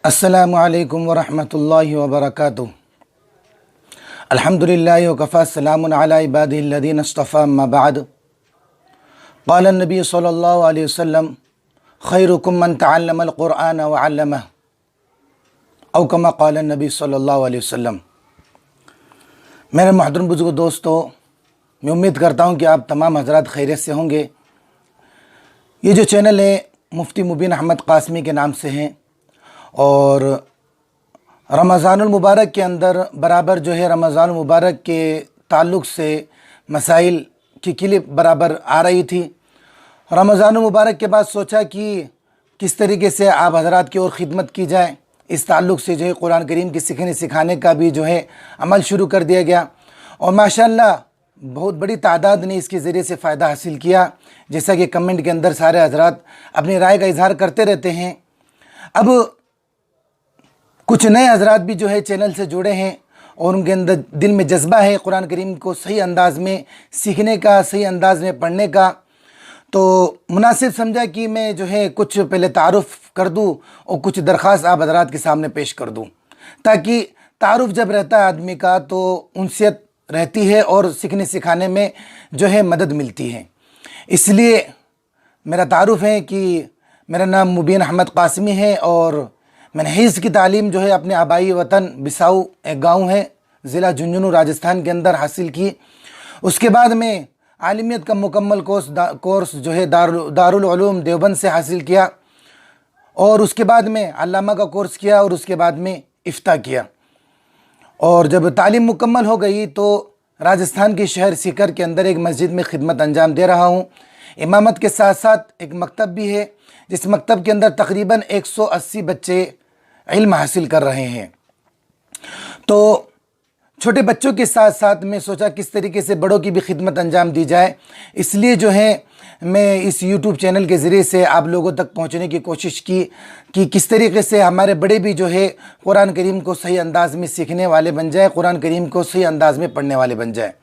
अस्सलामु अलैकुम वरहमतुल्लाहि वबरकातुह। अल्हम्दुलिल्लाहि वकफ़ा सलामुन अला इबादिहिल्लज़ीना इस्तफ़ा अम्मा बाद। क़ाल नबी सल्लल्लाहु अलैहि वसल्लम खैरुकुम मन तअल्लमल क़ुरआन व अल्लमह औ कमा क़ाल नबी सल्लल्लाहु अलैहि वसल्लम। मेरे मोहतरम बुज़ुर्ग दोस्तों, मैं उम्मीद करता हूँ कि आप तमाम हज़रात खैरियत से होंगे। ये जो चैनल है मुफ्ती मुबीन अहमद क़ासमी के नाम से हैं और रमज़ानुल मुबारक के अंदर बराबर जो है रमज़ानुल मुबारक के ताल्लुक़ से मसाइल की क्लिप बराबर आ रही थी। रमज़ानुल मुबारक के बाद सोचा कि किस तरीके से आप हज़रात की और ख़िदमत की जाए। इस ताल्लुक़ से जो है कुरान करीम की सीखने सिखाने का भी जो है अमल शुरू कर दिया गया और माशाअल्लाह बहुत बड़ी तादाद ने इसके ज़रिए से फ़ायदा हासिल किया। जैसा कि कमेंट के अंदर सारे हज़रात अपनी राय का इज़हार करते रहते हैं। अब कुछ नए हज़रात भी जो है चैनल से जुड़े हैं और उनके अंदर दिल में जज्बा है कुरान करीम को सही अंदाज़ में सीखने का, सही अंदाज़ में पढ़ने का। तो मुनासिब समझा कि मैं जो है कुछ पहले तारुफ़ कर दूं और कुछ दरख्वास्त आप हज़रात के सामने पेश कर दूं, ताकि तारुफ़ जब रहता है आदमी का तो उनसियत रहती है और सीखने सिखाने में जो है मदद मिलती है। इसलिए मेरा तारुफ़ है कि मेरा नाम मुबीन अहमद क़ासमी है और मैंने हिज़्ज़ की तालीम जो है अपने आबाई वतन बिसाऊ एक गाँव है ज़िला झुंझुनू राजस्थान के अंदर हासिल की। उसके बाद में आलिमियत का मुकम्मल कोर्स जो है दारुल उलूम देवबंद से हासिल किया और उसके बाद में अल्लामा का कोर्स किया और उसके बाद में इफ्ता किया। और जब तालीम मुकम्मल हो गई तो राजस्थान के शहर सीकर के अंदर एक मस्जिद में खिदमत अंजाम दे रहा हूँ। इमामत के साथ साथ एक मकतब भी है जिस मकतब के अंदर तकरीबन 180 बच्चे इल्म हासिल कर रहे हैं। तो छोटे बच्चों के साथ साथ मैं सोचा किस तरीके से बड़ों की भी खिदमत अंजाम दी जाए। इसलिए जो है मैं इस YouTube चैनल के ज़रिए से आप लोगों तक पहुंचने की कोशिश की कि किस तरीके से हमारे बड़े भी जो है कुरान करीम को सही अंदाज़ में सीखने वाले बन जाए, कुरान करीम को सही अंदाज़ में पढ़ने वाले बन जाए।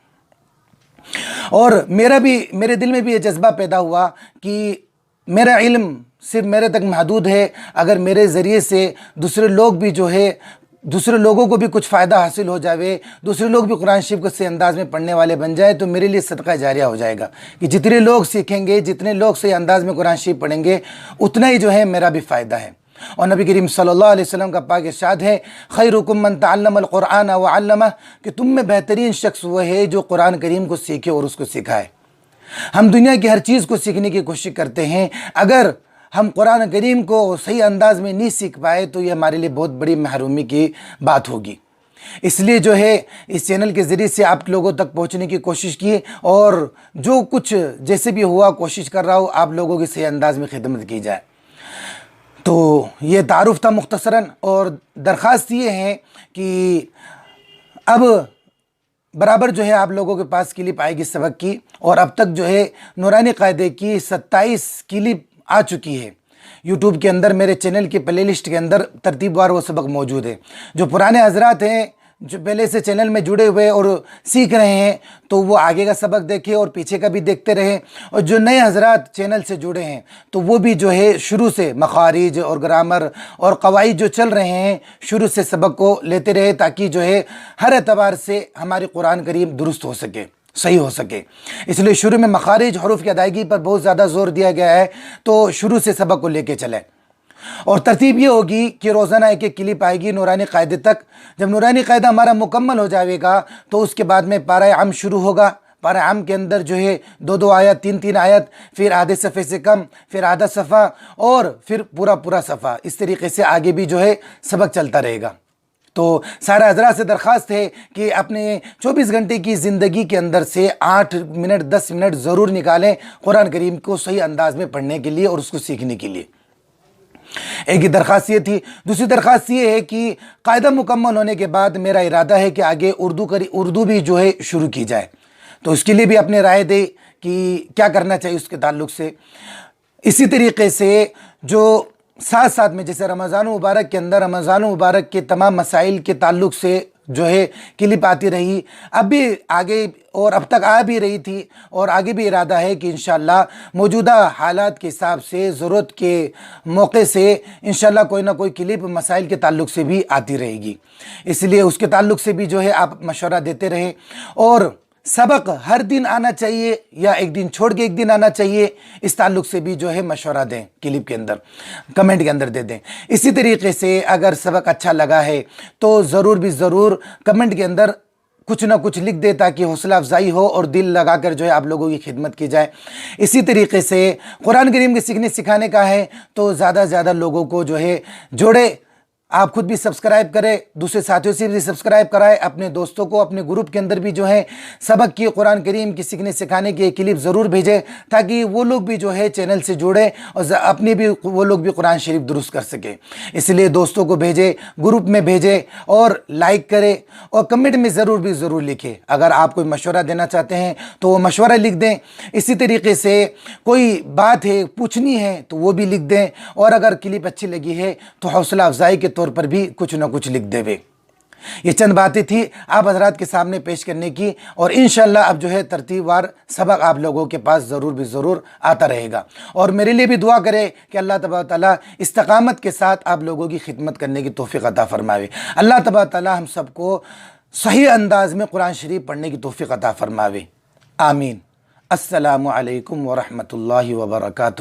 और मेरे दिल में भी ये जज्बा पैदा हुआ कि मेरा इल्म सिर्फ मेरे तक महदूद है। अगर मेरे ज़रिए से दूसरे लोग भी जो है दूसरे लोगों को भी कुछ फ़ायदा हासिल हो जाए, दूसरे लोग भी कुरान शरीफ को सही अंदाज़ में पढ़ने वाले बन जाए तो मेरे लिए सदका जारिया हो जाएगा कि जितने लोग सीखेंगे, जितने लोग सही अंदाज़ में कुरान शरीफ पढ़ेंगे उतना ही जो है मेरा भी फ़ायदा है। और नबी करीम सल्लल्लाहु अलैहि वसल्लम का पाक इरशाद है खैरुकुम मन तअल्लमल क़ुरआन व अल्लमह, कि तुम में बेहतरीन शख्स वो है जो कुरान करीम को सीखे और उसको सिखाए। हम दुनिया की हर चीज़ को सीखने की कोशिश करते हैं, अगर हम कुरान करीम को सही अंदाज़ में नहीं सीख पाए तो ये हमारे लिए बहुत बड़ी महरूमी की बात होगी। इसलिए जो है इस चैनल के ज़रिए से आप लोगों तक पहुंचने की कोशिश की और जो कुछ जैसे भी हुआ कोशिश कर रहा हूँ आप लोगों की सही अंदाज़ में खिदमत की जाए। तो ये तारुफ़ था मुख्तसरन और दरख्वास्त ये है कि अब बराबर जो है आप लोगों के पास क्लिप आएगी सबक की और अब तक जो है नूरानी कायदे की 27 क्लिप आ चुकी है। YouTube के अंदर मेरे चैनल की प्लेलिस्ट के अंदर तरतीबवार वो सबक मौजूद है। जो पुराने हजरात हैं जो पहले से चैनल में जुड़े हुए और सीख रहे हैं तो वो आगे का सबक देखें और पीछे का भी देखते रहें, और जो नए हजरात चैनल से जुड़े हैं तो वो भी जो है शुरू से मखारिज और ग्रामर और कवाइद जो चल रहे हैं शुरू से सबक को लेते रहे, ताकि जो है हर एतबार से हमारी कुरान करीम दुरुस्त हो सके, सही हो सके। इसलिए शुरू में मखारिज हरूफ की अदायगी पर बहुत ज़्यादा जोर दिया गया है, तो शुरू से सबक को लेके चलें। और तरतीब ये होगी कि रोज़ाना एक एक क्लिप आएगी नूरानी कायदे तक। जब नूरानी कायदा हमारा मुकम्मल हो जाएगा तो उसके बाद में पारा आम शुरू होगा। पारा आम के अंदर जो है 2-2 आयत, 3-3 आयत, फिर आधे सफ़े से कम, फिर आधा सफ़ा और फिर पूरा सफ़ा। इस तरीके से आगे भी जो है सबक चलता रहेगा। तो सारा हज़रात से दरख्वास्त है कि अपने 24 घंटे की ज़िंदगी के अंदर से 8 मिनट 10 मिनट ज़रूर निकालें कुरान करीम को सही अंदाज़ में पढ़ने के लिए और उसको सीखने के लिए। एक ही दरख्वास्त ये थी। दूसरी दरख्वास्त ये है कि कायदा मुकम्मल होने के बाद मेरा इरादा है कि आगे उर्दू भी जो है शुरू की जाए, तो उसके लिए भी अपनी राय दे कि क्या करना चाहिए उसके ताल्लुक़ से। इसी तरीके से जो साथ साथ में जैसे रमज़ान मुबारक के अंदर रमज़ान मुबारक के तमाम मसाइल के ताल्लुक़ से جو ہے کلپ آتی رہی، اب بھی آگے اور اب تک آ بھی رہی تھی، اور آگے بھی ارادہ ہے کہ انشاءاللہ موجودہ حالات کے حساب سے، ضرورت کے موقع سے انشاءاللہ کوئی نہ کوئی کلپ مسائل کے تعلق سے بھی آتی رہے گی۔ اس لیے اس کے تعلق سے بھی جو ہے آپ مشورہ دیتے رہیں، اور سبق ہر دن آنا چاہیے یا ایک دن چھوڑ کے ایک دن آنا چاہیے، اس تعلق سے بھی جو ہے مشورہ دیں، کلپ کے اندر کمنٹ کے اندر دے دیں۔ اسی طریقے سے اگر سبق اچھا لگا ہے تو ضرور بھی ضرور کمنٹ کے اندر کچھ نہ کچھ لکھ دے، تاکہ حوصلہ افزائی ہو اور دل لگا کر جو ہے آپ لوگوں کی خدمت کی جائے۔ اسی طریقے سے قرآن کریم کے سیکھنے سکھانے کا ہے تو زیادہ سے زیادہ لوگوں کو جو ہے جوڑے، آپ خود بھی سبسکرائب کریں، دوسرے ساتھیوں سے بھی سبسکرائب کرائیں، اپنے دوستوں کو اپنے گروپ کے اندر بھی جو ہے سبق کی، قرآن کریم کی سیکھنے سکھانے کی ایک کلپ ضرور بھیجیں، تاکہ وہ لوگ بھی جو ہے چینل سے جڑیں اور اپنی بھی وہ لوگ بھی قرآن شریف درست کر سکیں۔ اس لیے دوستوں کو بھیجیں، گروپ میں بھیجیں، اور لائک کریں، اور کمنٹ میں ضرور لکھیں۔ اگر آپ کوئی مشورہ دینا چاہتے ہیں تو وہ مشورہ لکھ دیں۔ اسی طریقے سے کوئی بات ہے پوچھنی ہے تو وہ بھی لکھ دیں، اور اگر کلپ اچھی لگی ہے تو حوصلہ افزائی کے طور پر بھی کچھ نہ کچھ لکھ دے۔ یہ چند باتیں تھی آپ حضرات کے سامنے پیش کرنے کی، اور انشاءاللہ اب جو ہے ترتیب وار سبق آپ لوگوں کے پاس ضرور آتا رہے گا۔ اور میرے لیے بھی دعا کرے کہ اللہ تبارک تعالیٰ استقامت کے ساتھ آپ لوگوں کی خدمت کرنے کی توفیق عطا فرمائے۔ اللہ تبارک تعالیٰ ہم سب کو صحیح انداز میں قرآن شریف پڑھنے کی توفیق عطا فرمائے، آمین۔ السلام علیکم ورحمۃ اللہ وبرکاتہ۔